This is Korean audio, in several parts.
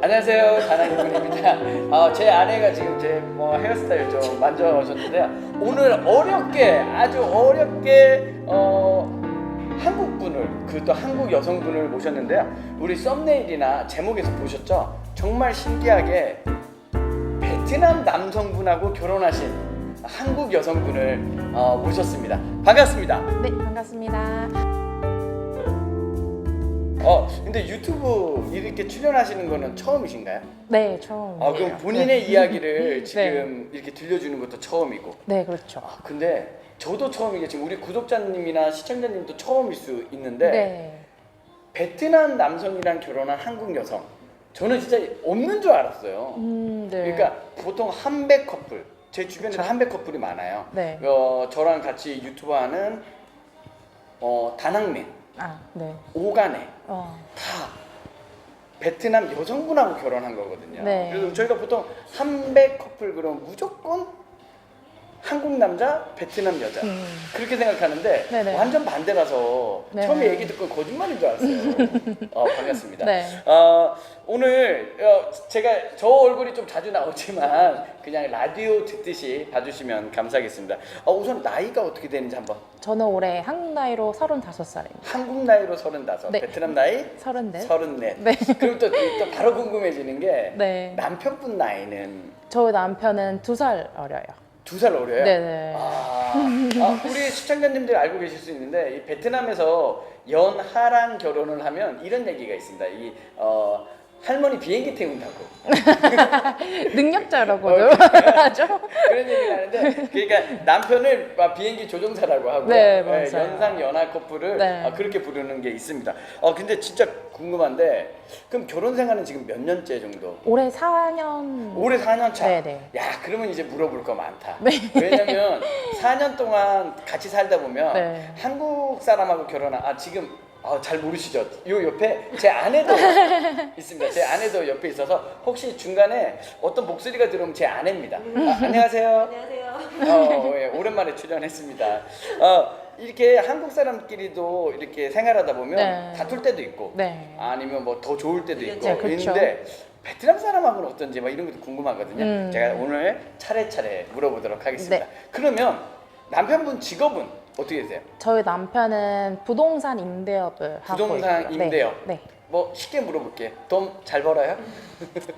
안녕하세요, 다나기분입니다. 제 아내가 지금 제 헤어스타일 좀 만져줬는데요. 오늘 어렵게, 아주 어렵게 한국 분을, 또 한국 여성분을 모셨는데요. 우리 썸네일이나 제목에서 보셨죠? 정말 신기하게 베트남 남성분하고 결혼하신 한국 여성분을 모셨습니다. 반갑습니다. 네, 반갑습니다. 근데 유튜브 이렇게 출연하시는 거는 처음이신가요? 네, 처음. 그럼 본인의 이야기를 지금 이렇게 들려주는 것도 처음이고. 네, 그렇죠. 근데 저도 처음이게 지금 우리 구독자님이나 시청자님도 처음일 수 있는데 네. 베트남 남성이랑 결혼한 한국 여성, 저는 진짜 없는 줄 알았어요. 네. 그러니까 보통 한백 커플, 제 주변에는 한백 커플이 많아요. 네. 저랑 같이 유튜브하는 다낭맨, 네. 오가네 다 베트남 여성분하고 결혼한 거거든요. 네. 그래서 저희가 보통 한백 커플 그러면 무조건 한국 남자, 베트남 여자 그렇게 생각하는데 네네. 완전 반대라서 네네. 처음에 얘기 듣고 거짓말인 줄 알았어요. 반갑습니다. 네. 오늘 제가 저 얼굴이 좀 자주 나오지만 그냥 라디오 듣듯이 봐주시면 감사하겠습니다. 우선 나이가 어떻게 되는지 한번. 저는 올해 한국 나이로 35살입니다. 한국 나이로 35, 네. 베트남 나이 34. 34. 네. 그럼 또 바로 궁금해지는 게 네. 남편분 나이는 저희 남편은 2살 어려요. 2살 어려요? 네네. 우리 시청자님들 알고 계실 수 있는데 이 베트남에서 연하랑 결혼을 하면 이런 얘기가 있습니다. 할머니 비행기 태운다고. 능력자라고도 하죠. 그런 얘기를 하는데, 그러니까 남편을 비행기 조종사라고 하고, 네, 맞아요. 연상 연하 커플을 네. 그렇게 부르는 게 있습니다. 근데 진짜 궁금한데, 그럼 결혼 생활은 지금 몇 년째 정도? 올해 4년. 올해 4년 차. 네네. 야, 그러면 이제 물어볼 거 많다. 네. 왜냐면 4년 동안 같이 살다 보면 네. 한국 사람하고 결혼한 지금 잘 모르시죠? 요 옆에 제 아내도 있습니다. 제 아내도 옆에 있어서 혹시 중간에 어떤 목소리가 들어오면 제 아내입니다. 안녕하세요. 안녕하세요. 예, 오랜만에 출연했습니다. 이렇게 한국 사람끼리도 이렇게 생활하다 보면 네. 다툴 때도 있고, 네. 아니면 뭐 더 좋을 때도 있고 네, 그렇죠. 있는데 베트남 사람하고는 어떤지 이런 것도 궁금하거든요. 제가 오늘 차례차례 물어보도록 하겠습니다. 네. 그러면 남편분 직업은 어떻게 되세요? 저희 남편은 부동산 임대업을 하고 부동산 있고요. 임대업. 네. 뭐 쉽게 물어볼게요. 돈 잘 벌어요?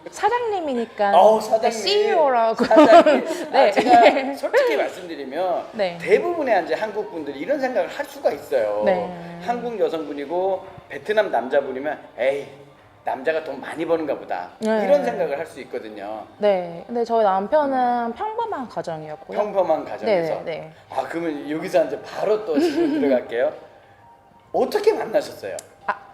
사장님이니까 사장님. CEO라고. 사장님. 네. 제가 솔직히 말씀드리면 네. 대부분의 이제 한국 분들이 이런 생각을 할 수가 있어요. 네. 한국 여성분이고 베트남 남자분이면 에이 남자가 돈 많이 버는가 보다 네. 이런 생각을 할 수 있거든요. 네. 근데 저희 남편은 평범한 가정이었고요. 평범한 가정에서. 네. 그러면 여기서 이제 바로 또 질문 들어갈게요. 어떻게 만나셨어요?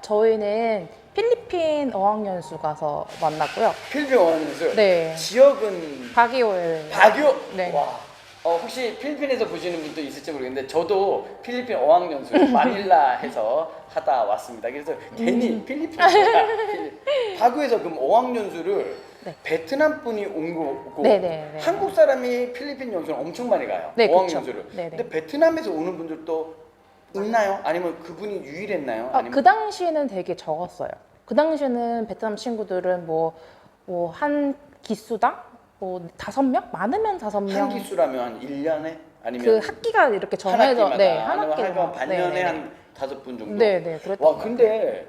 저희는 필리핀 어학연수 가서 만났고요. 필리핀 어학연수. 네. 지역은 바기오일. 바교. 네. 와. 혹시 필리핀에서 보시는 분도 있을지 모르겠는데 저도 필리핀 어학연수 마닐라에서 하다 왔습니다. 그래서 괜히 필리핀 바구에서 그럼 어학연수를 네. 베트남 분이 온 거고 네네. 한국 사람이 필리핀 연수는 엄청 많이 가요. 네, 어학연수를. 그쵸. 네네. 근데 베트남에서 오는 분들도 있나요? 아니면 그분이 유일했나요? 아니면 그 당시에는 되게 적었어요. 그 당시에는 베트남 친구들은 한 기수당 5명? 많으면 5명. 한 기수라면 한 1년에? 아니면 그 학기가 이렇게 한 정해져. 학기마다 네, 한 아니면 학기마다. 반년에 네네네. 한 5분 정도? 네네, 그랬던 와 것 근데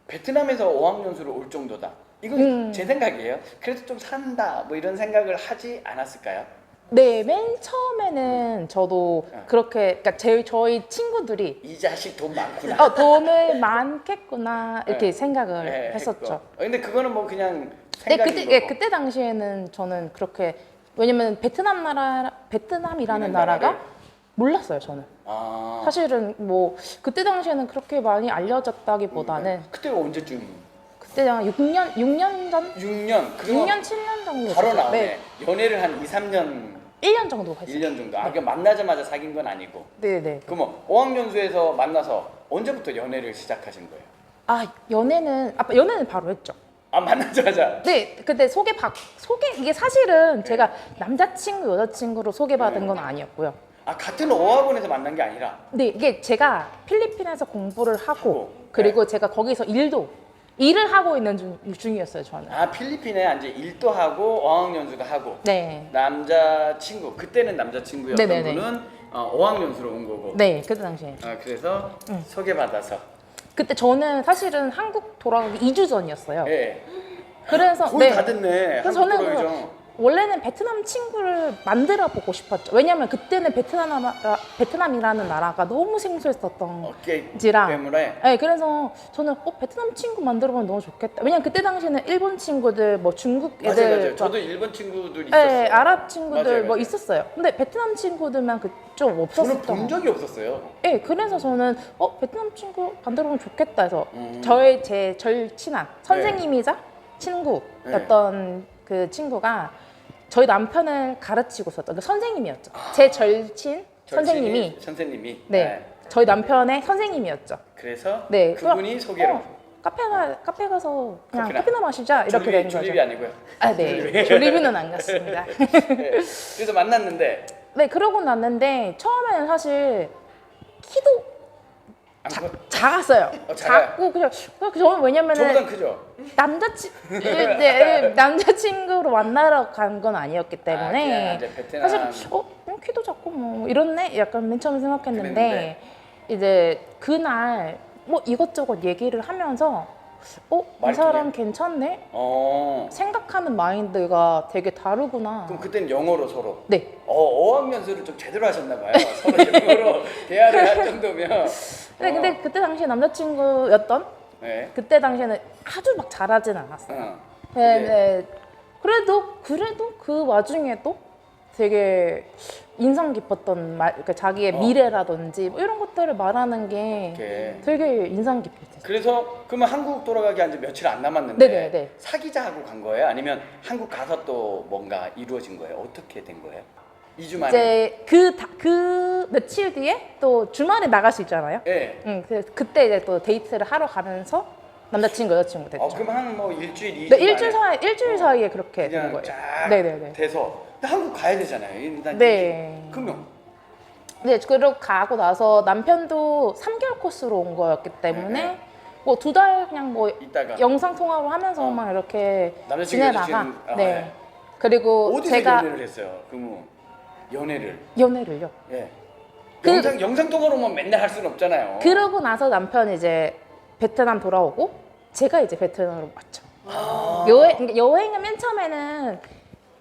베트남에서 어학연수를 올 정도다. 이건 제 생각이에요. 그래도 좀 산다 뭐 이런 생각을 하지 않았을까요? 네, 맨 처음에는 저도 그렇게, 그러니까 저희 친구들이 이 자식 돈 많구나. 돈을 많겠구나 이렇게 네. 생각을 네, 했었죠. 했고. 근데 그거는 뭐 그냥 네, 생각인 거고. 그때 당시에는 저는 그렇게, 왜냐면 베트남이라는 이런 나라가 나라를? 몰랐어요, 저는. 사실은 그때 당시에는 그렇게 많이 알려졌다기보다는 그때 언제쯤? 그때 한 6년 전? 6년? 6년, 7년 정도 바로 됐었죠. 나오네. 네, 연애를 한 2, 3년 1년 정도 했어요. 1년 정도. 그러니까 만나자마자 사귄 건 아니고. 네네. 그럼 어학연수에서 만나서 언제부터 연애를 시작하신 거예요? 연애는 바로 했죠. 만나자마자. 네, 근데 이게 사실은 제가 남자친구, 여자친구로 소개받은 건 아니었고요. 같은 어학원에서 만난 게 아니라. 네, 이게 제가 필리핀에서 공부를 하고 그리고 제가 거기서 일도 일을 하고 있는 중이었어요, 저는. 아 필리핀에 이제 일도 하고 어학연수도 하고 네. 남자 친구 그때는 남자 친구였던 네네네. 분은 어학연수로 온 거고. 네, 그때 당시에. 아 그래서 소개받아서. 그때 저는 사실은 한국 돌아가기 2주 전이었어요. 예. 그래서 거의 다 됐네. 그래서 한국 저는 돌아오기 전. 원래는 베트남 친구를 만들어 보고 싶었죠. 왜냐면 그때는 베트남이라는 나라가 너무 생소했었던 어깨 지라. 때문에. 네, 그래서 저는 베트남 친구 만들어 보면 너무 좋겠다. 왜냐면 그때 당시에는 일본 친구들, 뭐 중국 애들, 맞아요. 저도 일본 친구들 있었어요. 네, 아랍 친구들 맞아요, 뭐 맞아요. 있었어요. 근데 베트남 친구들만 좀 저는 없었었던. 본 적이 없었어요. 네, 그래서 저는 베트남 친구 만들어 보면 좋겠다 해서 제 절친한 선생님이자 친구였던 그 친구가 저희 남편을 가르치고 있었던 그 선생님이었죠. 제 절친 선생님이 네, 저희 남편의 선생님이었죠. 그래서 네, 그분이 소개로. 카페 가서 그냥 커피나. 커피나 마시자 이렇게 된 거죠. 졸립이 아니고요. 아, 네. 졸리비는 안 갔습니다. 네. 그래서 만났는데 네, 그러고 났는데 처음에는 사실 키도 작았어요. 작아요. 작고 그냥 저는 왜냐면은 저보단 크죠. 남자친구로 만나러 간 건 아니었기 그냥 때문에 이제 베트남. 사실 키도 작고 뭐 이렇네 약간 맨 처음에 생각했는데 그랬는데. 이제 그날 뭐 이것저것 얘기를 하면서 이 말이 사람 통해? 괜찮네? 어. 생각하는 마인드가 되게 다르구나. 그럼 그때는 영어로 서로. 네. 어학연수를 좀 제대로 하셨나 봐요. 서로 영어로 대화를 할 정도면. 네, 근데 그때 당시에 남자친구였던 네. 그때 당시에는 아주 막 잘하진 않았어요. 네. 네, 네. 그래도 그 와중에도 되게 인상 깊었던 그러니까 자기의 미래라든지 뭐 이런 것들을 말하는 게 이렇게. 되게 인상 깊었어요. 그래서 그러면 한국 돌아가기 이제 며칠 안 남았는데 네네네. 사귀자 하고 간 거예요? 아니면 한국 가서 또 뭔가 이루어진 거예요? 어떻게 된 거예요? 2주 만에? 이제 그 며칠 뒤에 또 주말에 나갈 수 있잖아요. 네. 그래서 그때 이제 또 데이트를 하러 가면서 남자친구 여자친구 됐죠. 그럼 한 뭐 일주일, 2주 네, 만에 일주일 사이에 그렇게 된 그냥 거예요. 쫙 네네네. 돼서 근데 한국 가야 되잖아요. 일단 네. 그러면 네, 그리고 가고 나서 남편도 3개월 코스로 온 거였기 때문에 네. 뭐 2달 그냥 뭐 이따가 영상 통화로 하면서만 이렇게 남자친구 지내다가 여자친구, 네. 네. 그리고 어디서 제가 연애를 했어요? 그러면 연애를 연애를요. 예. 그- 영상 통화로만 맨날 할 수는 없잖아요. 그러고 나서 남편이 이제 베트남 돌아오고 제가 이제 베트남으로 왔죠. 그러니까 여행은 맨 처음에는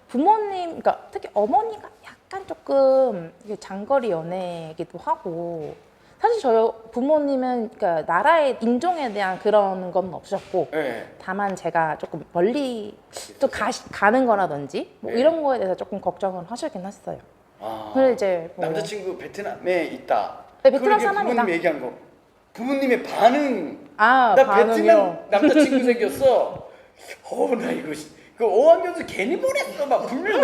부모님, 그러니까 특히 어머니가 약간 조금 이게 장거리 연애이기도 하고 사실 저희 부모님은 그러니까 나라의 인종에 대한 그런 건 없으셨고 예. 다만 제가 조금 멀리 좀 가는 거라든지 뭐 네. 이런 거에 대해서 조금 걱정을 하시긴 했어요. 아, 그래 이제 뭐 남자친구 베트남에 있다. 네, 베트남 그걸 이렇게 사람이다. 부모님 얘기한 거. 부모님의 반응. 나 베트남 남자친구 생겼어. 나 이거 그 어학연수 괜히 보냈어. 막 분명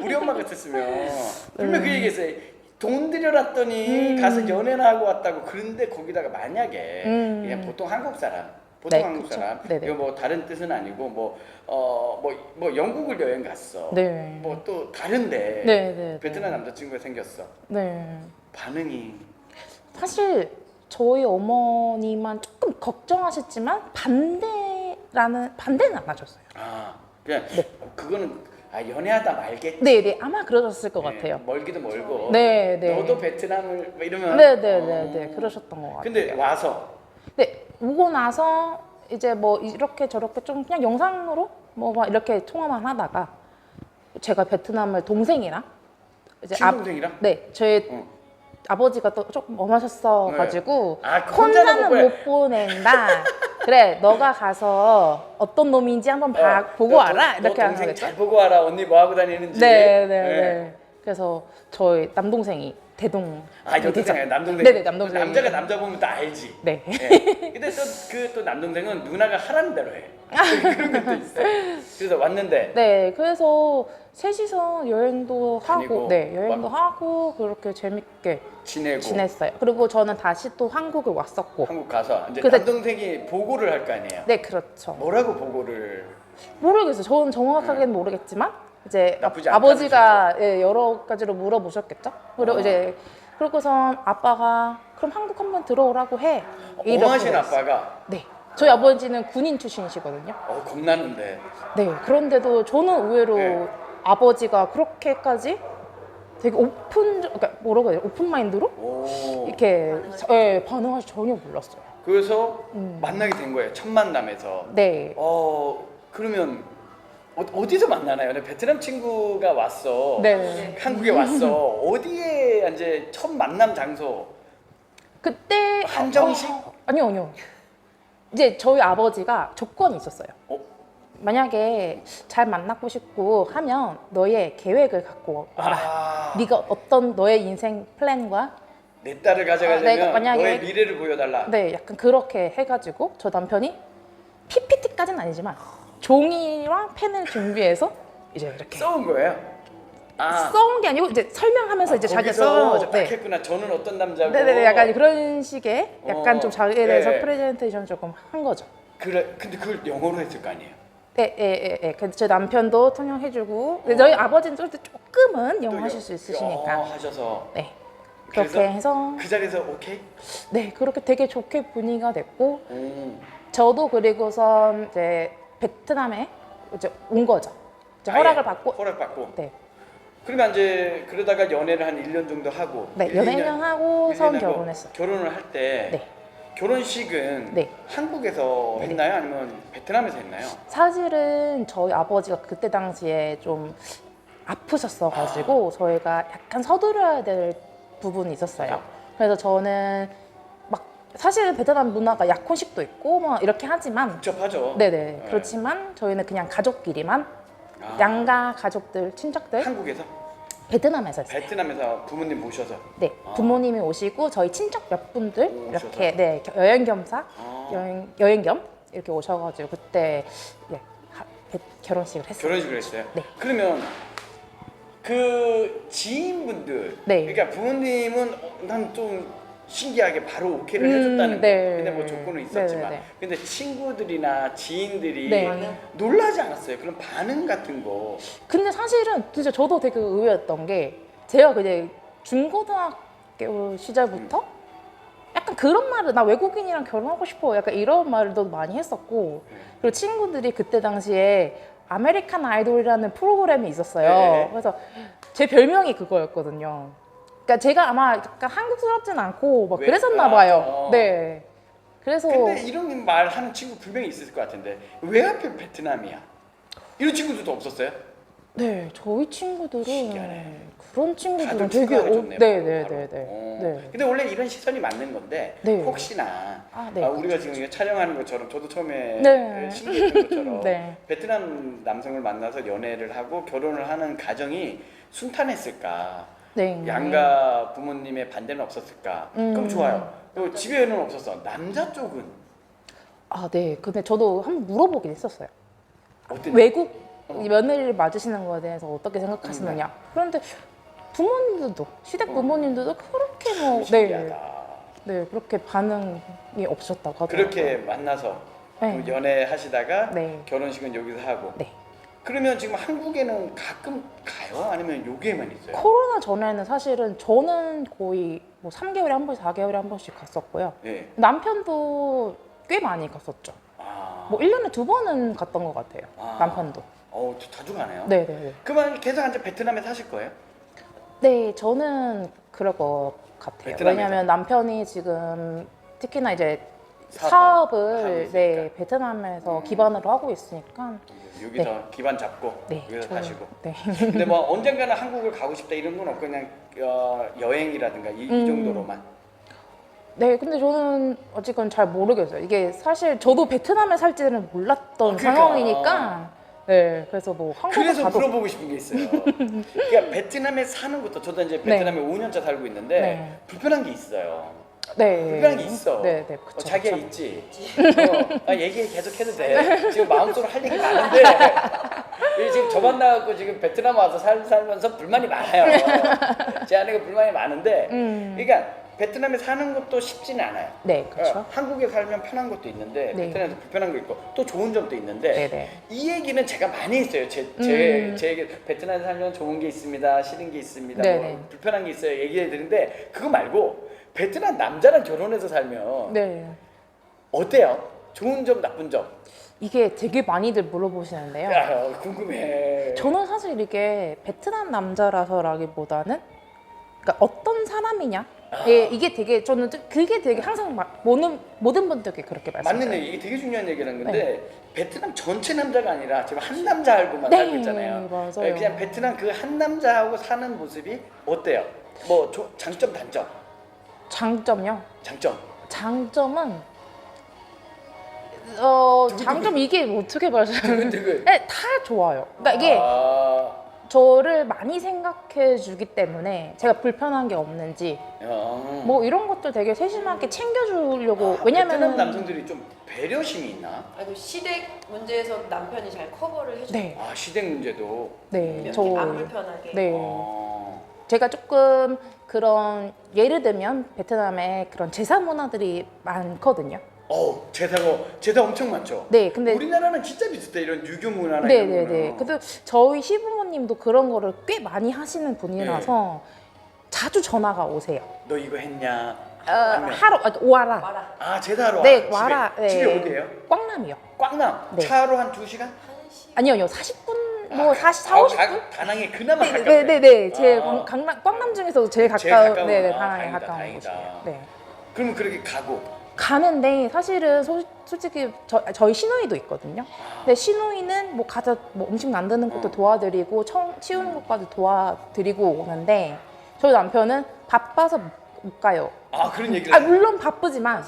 우리 엄마 같았으면 분명 그 얘기했어요. 돈 들여놨더니 가서 연애나 하고 왔다고. 그런데 거기다가 만약에 그냥 보통 한국 사람, 보통 네, 한국 그쵸. 사람, 네네. 이거 뭐 다른 뜻은 아니고 뭐 영국을 여행 갔어. 네. 뭐 또 다른데 네. 베트남 남자친구가 생겼어. 네. 반응이 사실 저희 어머니만 조금 걱정하셨지만 반대는 안 하셨어요. 그냥 그거는 연애하다 말겠지. 네, 아마 그러셨을 것 같아요. 멀기도 멀고. 네. 너도 베트남을 뭐 이러면. 네, 그러셨던 것 같아요. 근데 와서 네, 오고 나서 이제 뭐 이렇게 저렇게 좀 그냥 영상으로 뭐 막 이렇게 통화만 하다가 제가 베트남을 동생이랑 이제 친동생이랑? 네, 저희 아버지가 또 조금 엄하셨어 가지고 혼자는 혼자는 못 보낸다. 그래, 너가 가서 어떤 놈인지 한번 보고 와라. 이렇게 너 하는 동생 거겠죠. 잘 보고 와라. 언니 뭐 하고 다니는지. 네. 그래서 저희 남동생이 대동. 여동생 아니야 남동생. 네네, 남동생. 남자가 남자 보면 다 알지. 네. 근데 또 남동생은 누나가 하라는 대로 해. 그런 것도 있어. 그래서 왔는데. 네, 그래서 셋이서 여행도 다니고, 하고, 여행도 하고 그렇게 재밌게 지내고. 지냈어요. 그리고 저는 다시 또 한국에 왔었고. 한국 가서 이제 그래서- 남동생이 보고를 할 거 아니에요. 네, 그렇죠. 뭐라고 보고를? 모르겠어요. 저는 정확하게는 모르겠지만 이제 나쁘지 아버지가 여러 가지로 물어보셨겠죠. 그리고 이제 그러고선 아빠가 그럼 한국 한번 들어오라고 해. 이렇게 엄하신 그랬어요. 아빠가. 네. 저희 아버지는 군인 출신이시거든요. 겁나는데. 네, 그런데도 저는 의외로 네. 아버지가 그렇게까지 되게 그러니까 뭐라고 해야 돼? 오픈 마인드로 오. 이렇게 예, 반응하시 전혀 몰랐어요. 그래서 만나게 된 거예요. 첫 만남에서. 네. 그러면 어디서 만나나요? 베트남 친구가 왔어. 네. 한국에 왔어. 어디에 이제 첫 만남 장소? 그때 한정식? 아니요. 이제 저희 아버지가 조건이 있었어요. 만약에 잘 만나고 싶고 하면 너의 계획을 갖고 와라. 네가 어떤 너의 인생 플랜과 내 딸을 가져가려면 내가 만약에- 너의 미래를 보여달라. 네, 약간 그렇게 해가지고 저 남편이 PPT까지는 아니지만 종이랑 펜을 준비해서 이제 이렇게 써온 거예요? 써온 게 아니고 이제 설명하면서 이제 자기가 거기서 써온 거죠. 딱 네. 했구나. 저는 어떤 남자고. 네네네, 약간 그런 식의 약간 좀 자기에 대해서 네. 프레젠테이션 조금 한 거죠. 그래, 근데 그걸 영어로 했을 거 아니에요? 예. 근데 제 남편도 통역해주고 근데 저희 아버지는 또 조금은 영어 또 하실 수 있으시니까 하셔서. 네. 그래서 그렇게 해서 그 자리에서 오케이? 네, 그렇게 되게 좋게 분위기가 됐고 오. 저도 그리고선 이제 베트남에 이제 온 거죠. 이제 아예 허락을 받고 허락받고. 네. 그러면 이제 그러다가 연애를 한 1년 정도 하고. 네, 1, 연애를 2년 하고 선 1, 2년 하고 결혼했어요. 결혼을 할 때 네. 결혼식은 네. 한국에서 했나요? 아니면 베트남에서 했나요? 사실은 저희 아버지가 그때 당시에 좀 아프셨어가지고 저희가 약간 서두르야 될 부분이 있었어요. 그래서 저는 막 사실은 베트남 문화가 약혼식도 있고 막 이렇게 하지만 복잡하죠. 네네 그렇지만 저희는 그냥 가족끼리만 아. 양가 가족들 친척들 한국에서? 베트남에서 했어요. 베트남에서 부모님 모셔서. 네, 부모님이 오시고 저희 친척 몇 분들 오, 이렇게 네 여행 겸사 아. 여행 겸 이렇게 오셔가지고 그때 네, 결혼식을 했어요. 결혼식을 했어요. 네. 그러면 그 지인분들, 네. 그러니까 부모님은 난 좀 신기하게 바로 오케이를 해줬다는 네. 거. 근데 뭐 조건은 있었지만, 네. 근데 친구들이나 지인들이 네. 놀라지 않았어요. 그런 반응 같은 거. 근데 사실은 진짜 저도 되게 의외였던 게 제가 그냥 중고등학교 시절부터 약간 그런 말을 나 외국인이랑 결혼하고 싶어 약간 이런 말도 많이 했었고 그리고 친구들이 그때 당시에 아메리칸 아이돌이라는 프로그램이 있었어요. 네. 그래서 제 별명이 그거였거든요. 그러니까 제가 아마 약간 한국스럽진 않고 막 왜? 그랬었나 봐요. 네. 그래서 근데 이런 말 하는 친구 분명히 있을 것 같은데 왜 하필 베트남이야? 이런 친구들도 없었어요? 네, 저희 친구들은 신기하네. 그런 친구들은 다들 되게 축하해줬네, 네네네네. 바로. 네. 근데 원래 이런 시선이 맞는 건데 네. 혹시나 네, 우리가 지금 이거 촬영하는 것처럼 저도 처음에 네. 신기했던 것처럼 네. 베트남 남성을 만나서 연애를 하고 결혼을 하는 가정이 순탄했을까? 네. 양가 부모님의 반대는 없었을까? 그럼 좋아요. 그리고 집에는 없었어. 남자 쪽은 아, 네. 근데 저도 한번 물어보긴 했었어요. 어땠? 외국 며느리를 맞으시는 거에 대해서 어떻게 생각하시느냐. 그런데 부모님들도 시댁 부모님들도 그렇게 뭐 신기하다. 네, 그렇게 반응이 없으셨다고 하더라고요. 그렇게 만나서 네. 연애하시다가 네. 결혼식은 여기서 하고. 네. 그러면 지금 한국에는 가끔 가요? 아니면 여기에만 있어요? 코로나 전에는 사실은 저는 거의 뭐 3개월에 한 번씩 4개월에 한 번씩 갔었고요. 네. 남편도 꽤 많이 갔었죠. 뭐 1년에 2번은 갔던 것 같아요. 남편도. 자주 가네요. 네네네. 그러면 계속 이제 베트남에 사실 거예요? 네, 저는 그럴 것 같아요. 베트남에서? 왜냐하면 남편이 지금 특히나 이제 하고 사업을 있으니까. 네, 베트남에서 기반으로 하고 있으니까 여기서 기반 잡고 네, 여기서 사시고. 네. 근데 뭐 언젠가는 한국을 가고 싶다 이런 건 없고 그냥 여행이라든가 이 정도로만. 네, 근데 저는 아직은 잘 모르겠어요. 이게 사실 저도 베트남에 살지는 몰랐던 그러니까. 상황이니까. 네, 그래서 뭐 한국을 그래서 가도 물어보고 싶은 게 있어요. 그러니까 베트남에 사는 것도 저도 이제 베트남에 5년차 살고 있는데 네. 불편한 게 있어요. 네, 불편한 게 있어. 네, 네, 그쵸, 자기가 그쵸. 있지. 얘기 계속 해도 돼. 지금 마음속으로 할 얘기 많은데 지금 저 만나갖고 지금 베트남 와서 살면서 불만이 많아요. 제 아내가 불만이 많은데, 그러니까 베트남에 사는 것도 쉽지는 않아요. 네, 그렇죠. 한국에 살면 편한 것도 있는데 네. 베트남에서 불편한 거 있고 또 좋은 점도 있는데 네, 네. 이 얘기는 제가 많이 했어요. 제 얘기 베트남에 살면 좋은 게 있습니다, 싫은 게 있습니다, 네, 뭐 네. 불편한 게 있어요. 얘기해 드리는데 그거 말고 베트남 남자랑 결혼해서 살면 네. 어때요? 좋은 점, 나쁜 점. 이게 되게 많이들 물어보시는데요. 야, 궁금해. 저는 사실 이게 베트남 남자라서라기보다는 그러니까 어떤 사람이냐? 예, 이게 되게 저는 그게 되게 항상 모든 분들께 그렇게 말씀드려요. 맞는 얘기, 이게 되게 중요한 얘기라는 건데 베트남 전체 남자가 아니라 지금 한 남자 알고만 살고 있잖아요. 맞아요. 그냥 베트남 그 한 남자하고 사는 모습이 어때요? 뭐 장점, 단점? 장점요? 장점. 장점은 장점 이게 어떻게 말씀을? 두근두근. 네, 다 좋아요. 그러니까 이게 저를 많이 생각해 주기 때문에 제가 불편한 게 없는지 뭐 이런 것도 되게 세심하게 챙겨주려고. 왜냐면 베트남 남성들이 좀 배려심이 있나? 아니 시댁 문제에서 남편이 잘 커버를 해줘. 네, 시댁 문제도. 네, 안 불편하게. 네. 어. 제가 조금 그런 예를 들면 베트남에 그런 제사 문화들이 많거든요. 제사 엄청 많죠. 네, 근데 우리나라는 진짜 비슷해 이런 유교 문화나 네, 이런 네, 거는. 네. 근데 저희 시부모님도 그런 거를 꽤 많이 하시는 분이라서 자주 전화가 오세요. 너 이거 했냐? 아니면- 와라. 와라. 제사하러 네, 와. 와라. 집에, 집이 네. 어디예요? 꽝남이요. 꽝남. 네. 차로 한 2시간? 아니요, 40분, 뭐 40, 50분? 다낭에 그나마 네, 가깝네. 네, 네, 네. 제 아. 꽝남 중에서도 제일 제일 가까운 네, 네, 거. 다낭에 다행이다, 가까운 다행이다. 곳이에요. 네. 그러면 그렇게 가고. 가는데 사실은 솔직히 저희 시누이도 있거든요. 근데 시누이는 뭐 가서 뭐 음식 만드는 것도 도와드리고 치우는 것까지 도와드리고 오는데 저희 남편은 바빠서 못 가요. 그런 얘기를. 물론 바쁘지만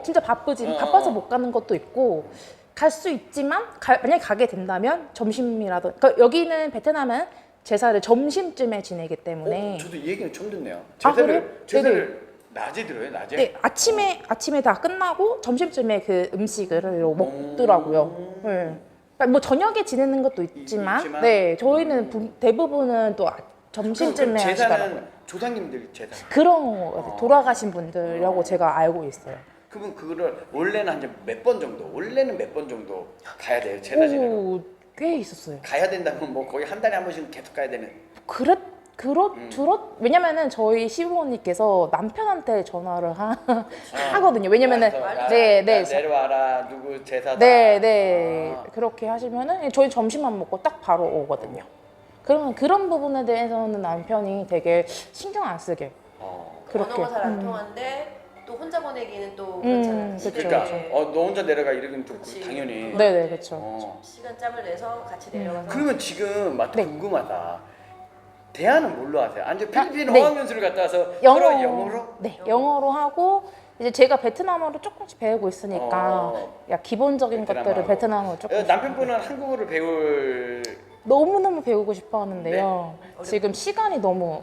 진짜 바쁘지 바빠서 못 가는 것도 있고 갈 수 있지만 만약에 가게 된다면 점심이라도. 그러니까 여기는 베트남은 제사를 점심쯤에 지내기 때문에. 저도 이 얘기는 처음 듣네요. 그래요? 제사를 낮에 들어요, 낮에? 네, 아침에 다 끝나고 점심쯤에 그 음식을 먹더라고요. 네. 그러니까 뭐 저녁에 지내는 것도 있지만, 네, 저희는 대부분은 또 점심쯤에 하시더라고요. 제사는 조상님들 제사. 그런 거 돌아가신 분들이라고 제가 알고 있어요. 그러면 그거를 원래는 한 몇 번 정도? 원래는 몇 번 정도 가야 돼요, 제사 지내러? 오, 꽤 있었어요. 가야 된다면 뭐 거의 한 달에 한 번씩은 계속 가야 되는. 왜냐면은 저희 시부모님께서 남편한테 전화를 하거든요. 왜냐면은 네, 내려와라, 누구 제사다. 네. 그렇게 하시면은 저희 점심만 먹고 딱 바로 오거든요. 그러면 그런 부분에 대해서는 남편이 되게 신경 안 쓰게 그렇게. 언어가 잘 안 통하는데 또 혼자 보내기는 또 그렇잖아요. 그쵸, 그러니까 그쵸. 너 혼자 내려가 이러긴 또 그치. 당연히. 네네, 그렇죠. 시간 짬을 내서 같이 내려가서. 그러면 지금 네. 궁금하다. 대화는 뭘로 하세요? 아니 필리핀 네. 어학연수를 갔다 와서 서로 영어로? 네, 영어로 하고 이제 제가 베트남어를 조금씩 배우고 있으니까 기본적인 베트남어로. 것들을 베트남어로 조금 남편분은 한국어를 배울. 너무너무 배우고 싶어 하는데요. 지금 시간이 너무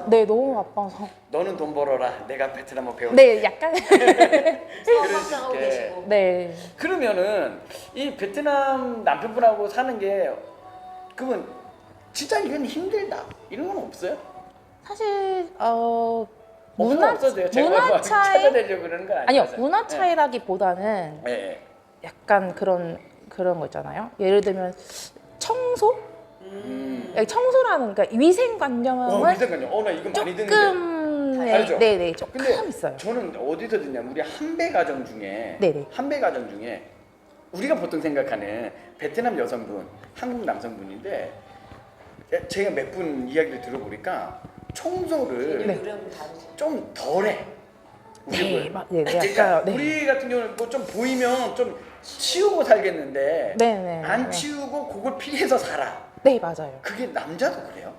너무 바빠서. 너는 돈 벌어라. 내가 베트남어 배울게. 네, 약간 수업 확장하고 그러실게. 계시고. 네. 그러면은 이 베트남 남편분하고 사는 게 그러면 진짜 이건 힘들다 이런 건 없어요? 사실 없어도 없어도 돼요. 제가 문화 뭐 차이 찾아내려고 그러는 건 아니요, 아니라서. 문화 차이라기보다는 네. 약간 그런 거 있잖아요. 예를 들면 청소? 청소라는 그러니까 위생관념은 위생관념. 나 이거 많이 듣는데. 조금 알죠? 네네 조금 근데 있어요. 저는 어디서 듣냐면 우리 한배 가정 중에 네네. 한배 가정 중에 우리가 보통 생각하는 베트남 여성분, 한국 남성분인데 제가 몇 분 이야기를 들어보니까 청소를 네. 요령 다르죠. 좀 덜해. 네, 그러니까 약간 네. 우리 같은 경우는 뭐 좀 보이면 좀 치우고 살겠는데 네네. 안 치우고 그걸 피해서 살아. 네, 맞아요. 그게 남자도 그래요?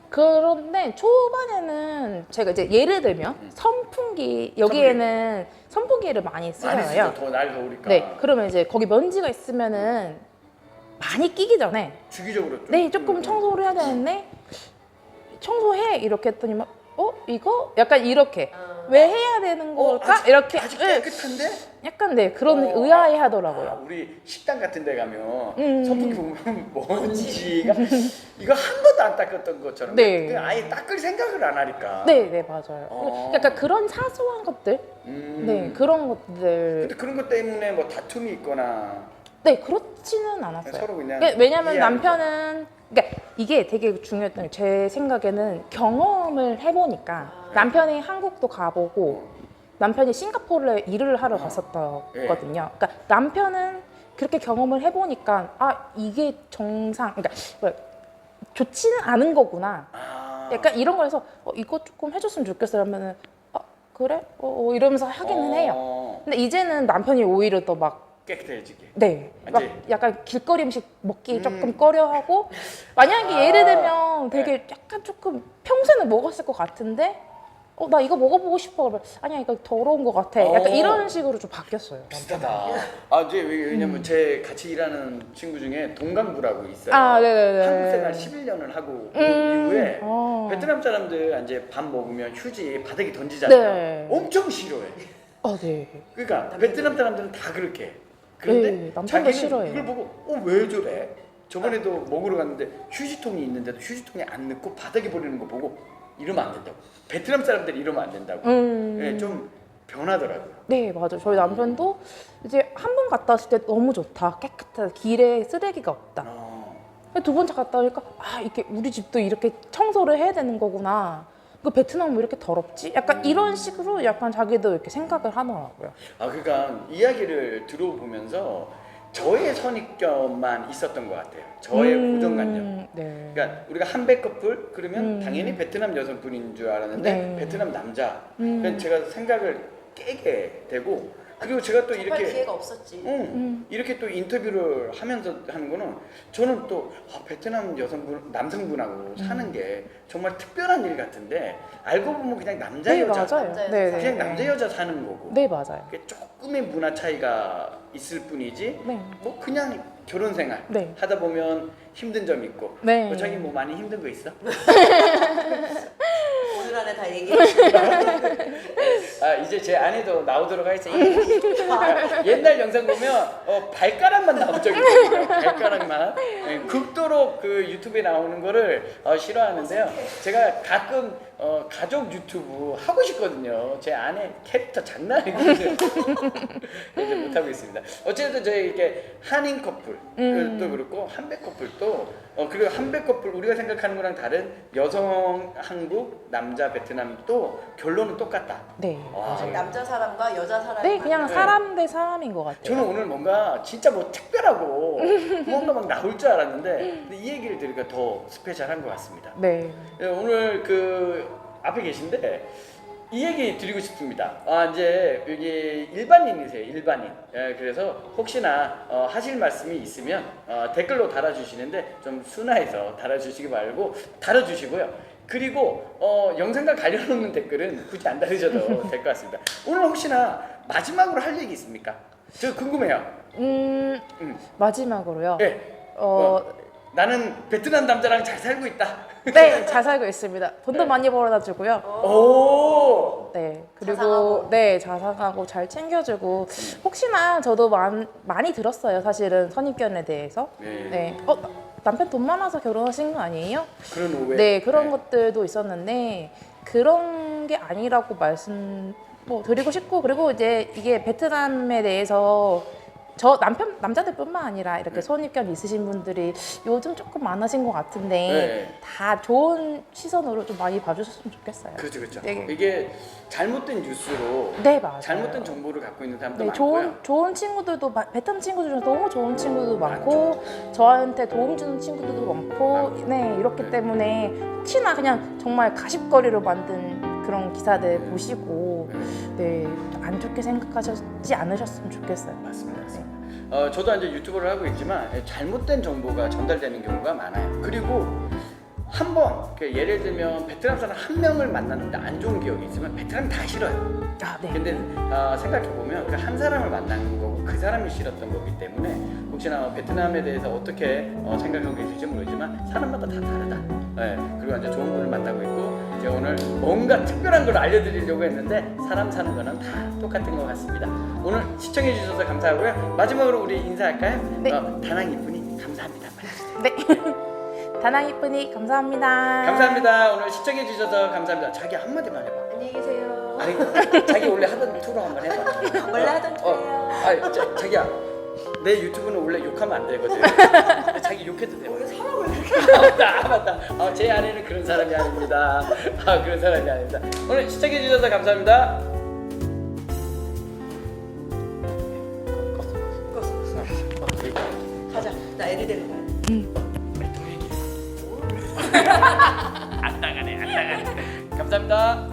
그런데 초반에는 제가 이제 예를 들면 선풍기 여기에는 선풍기를 많이 많이 쓰잖아요. 쓰죠. 날 더우니까. 네, 그러면 이제 거기 먼지가 있으면은 많이 끼기 전에 주기적으로 좀. 네, 조금 청소를 해야 되는데 청소해 이렇게 했더니 막 이거 약간 이렇게 왜 해야 되는 걸까? 이렇게 아직 깨끗한데? 약간 네 그런 의아해 하더라고요. 우리 식당 같은 데 가면 음. 선풍기 보면 먼지가 이거 한 번도 안 닦았던 것처럼 네. 그냥 아예 닦을 생각을 안 하니까. 네, 맞아요. 약간 그런 사소한 것들, 네 그런 것들, 근데 그런 것 때문에 뭐 다툼이 있거나 네 그렇지는 않았어요. 서로 그냥 왜냐면 이해하는 남편은 그러니까 이게 되게 중요했던 게 제 생각에는 경험을 해보니까 남편이 한국도 가보고 남편이 싱가포르에 일을 하러 갔었거든요. 그러니까 남편은 그렇게 경험을 해보니까 아 이게 정상, 그러니까 뭐, 좋지는 않은 거구나. 약간 이런 거에서 이거 조금 해줬으면 좋겠어 하면은 그래? 이러면서 하기는 해요. 근데 이제는 남편이 오히려 더 막 깨끗해지게. 네, 막 이제- 약간 길거리 음식 먹기 조금 꺼려하고 만약에 예를 들면 되게 약간 조금 평소에는 먹었을 것 같은데 나 이거 먹어보고 싶어 그러면 아니야 이거 더러운 것 같아 약간 이런 식으로 좀 바뀌었어요. 비슷하다. 이제 왜냐면 제 같이 일하는 친구 중에 동강부라고 있어요. 네네네. 한국 생활 11년을 하고 그 이후에 베트남 사람들 이제 밥 먹으면 휴지 바닥에 던지잖아요. 네. 엄청 싫어해. 네. 그러니까 베트남 사람들은 다 그렇게 해. 그런데 네, 남편도 자기는 싫어해요. 이걸 보고 왜 저래? 저번에도 먹으러 갔는데 휴지통이 있는데도 휴지통에 안 넣고 바닥에 버리는 거 보고 이러면 안 된다고. 베트남 사람들이 이러면 안 된다고. 네, 좀 변하더라고요. 네, 맞아요. 저희 남편도 이제 한 번 갔다 왔을 때 너무 좋다. 깨끗하다. 길에 쓰레기가 없다. 두 번째 갔다 오니까 이게 우리 집도 이렇게 청소를 해야 되는 거구나. 그 베트남은 왜 이렇게 더럽지? 약간 이런 식으로 약간 자기도 이렇게 생각을 하더라고요. 그러니까 이야기를 들어보면서 저의 선입견만 있었던 것 같아요. 저의 고정관념. 네. 그러니까 우리가 한백 커플 그러면 당연히 베트남 여성분인 줄 알았는데 네. 베트남 남자. 그래서 제가 생각을 깨게 되고 그리고 제가 또 정말 이렇게 기회가 없었지. 이렇게 또 인터뷰를 하면서 하는 거는 저는 또 베트남 남성분하고 사는 게 정말 특별한 일 같은데 알고 보면 그냥 남자 네, 여자 맞아요. 남자, 네, 여자. 그냥 네. 남자 여자 사는 거고 네, 맞아요. 그게 조금의 문화 차이가 있을 뿐이지 네. 뭐 그냥 결혼 생활 네. 하다 보면 힘든 점 있고 네. 자기 뭐 많이 힘든 거 있어? 오늘 안에 다 얘기했습니다. 이제 제 아내도 나오도록 하겠어요. 옛날 영상 보면 발가락만 나온 적이 있거든요. 발가락만. 극도로 그 유튜브에 나오는 거를 싫어하는데요. 제가 가끔 가족 유튜브 하고 싶거든요. 제 아내 캐릭터 장난 아니거든요. 이제 못 하고 있습니다. 어쨌든 저희 이렇게 한인 커플도 그렇고 한백 커플도 그리고 한백 커플 우리가 생각하는 거랑 다른 여성 한국 남자 베트남도 결론은 똑같다. 네. 와, 남자 사람과 여자 사람이 네, 그냥 네. 사람 대 사람인 것 같아요. 저는 오늘 뭔가 진짜 뭐 특별하고 뭔가 막 나올 줄 알았는데 근데 이 얘기를 들으니까 더 스페셜한 것 같습니다. 네. 오늘 그 앞에 계신데 이 얘기 드리고 싶습니다. 이제 여기 일반인이세요, 일반인. 그래서 혹시나 하실 말씀이 있으면 댓글로 달아주시는데 좀 순화해서 달아주시기 말고 달아주시고요. 그리고 영상과 관련 없는 댓글은 굳이 안 달으셔도 될 것 같습니다. 오늘 혹시나 마지막으로 할 얘기 있습니까? 저 궁금해요. 마지막으로요. 네. 나는 베트남 남자랑 잘 살고 있다. 네, 잘 살고 있습니다. 돈도 많이 벌어다 주고요. 오. 네, 그리고 자상하고. 네, 자상하고 잘 챙겨주고 혹시나 저도 많이 들었어요. 사실은 선입견에 대해서. 네. 네, 남편 돈 많아서 결혼하신 거 아니에요? 그런 오해. 네, 그런 것들도 있었는데 그런 게 아니라고 말씀 드리고 싶고 그리고 이제 이게 베트남에 대해서 저 남자들뿐만 아니라 이렇게 선입견 있으신 분들이 요즘 조금 많으신 것 같은데 네. 다 좋은 시선으로 좀 많이 봐주셨으면 좋겠어요. 그렇죠, 그렇죠. 네. 이게 잘못된 뉴스로 네, 맞아요. 잘못된 정보를 갖고 있는 사람도 네, 많고요. 좋은 친구들도 베트남 친구들 중에 너무 좋은 친구들도 많고 저한테 도움 주는 친구들도 많고 네 이렇기 때문에 혹시나 그냥 정말 가십거리로 만든 그런 기사들 보시고 네 안 좋게 생각하지 않으셨으면 좋겠어요. 맞습니다. 맞습니다. 저도 이제 유튜브를 하고 있지만 잘못된 정보가 전달되는 경우가 많아요. 그리고 한번 예를 들면 베트남 사람 한 명을 만났는데 안 좋은 기억이 있으면 베트남 다 싫어요. 네. 근데 생각해 보면 그 한 사람을 만난 거고 그 사람이 싫었던 거기 때문에 혹시나 베트남에 대해서 어떻게 생각하고 계실지 모르지만 사람마다 다 다르다. 네, 그리고 이제 좋은 분을 만나고 있고 제가 오늘 뭔가 특별한 걸 알려드리려고 했는데 사람 사는 거는 다 똑같은 것 같습니다. 오늘 시청해 주셔서 감사하고요. 마지막으로 우리 인사할까요? 네. 다낭 이쁜이 감사합니다. 네. 다낭 이쁜이 감사합니다. 감사합니다. 오늘 시청해 주셔서 감사합니다. 자기 한마디만 해봐. 안녕히 계세요. 아니 자기 원래 하던 투로 한번 해봐. 원래 하던 투예요. 자기야 내 유튜브는 원래 욕하면 안 되거든. 근데 자기 욕해도 돼. 우리 사람을 그렇게 맞다. 제 아내는 그런 사람이 아닙니다. 그런 사람이 아닙니다. 오늘 시청해 주셔서 감사합니다. 애를 데려가야 돼. 안 나가네. 감사합니다.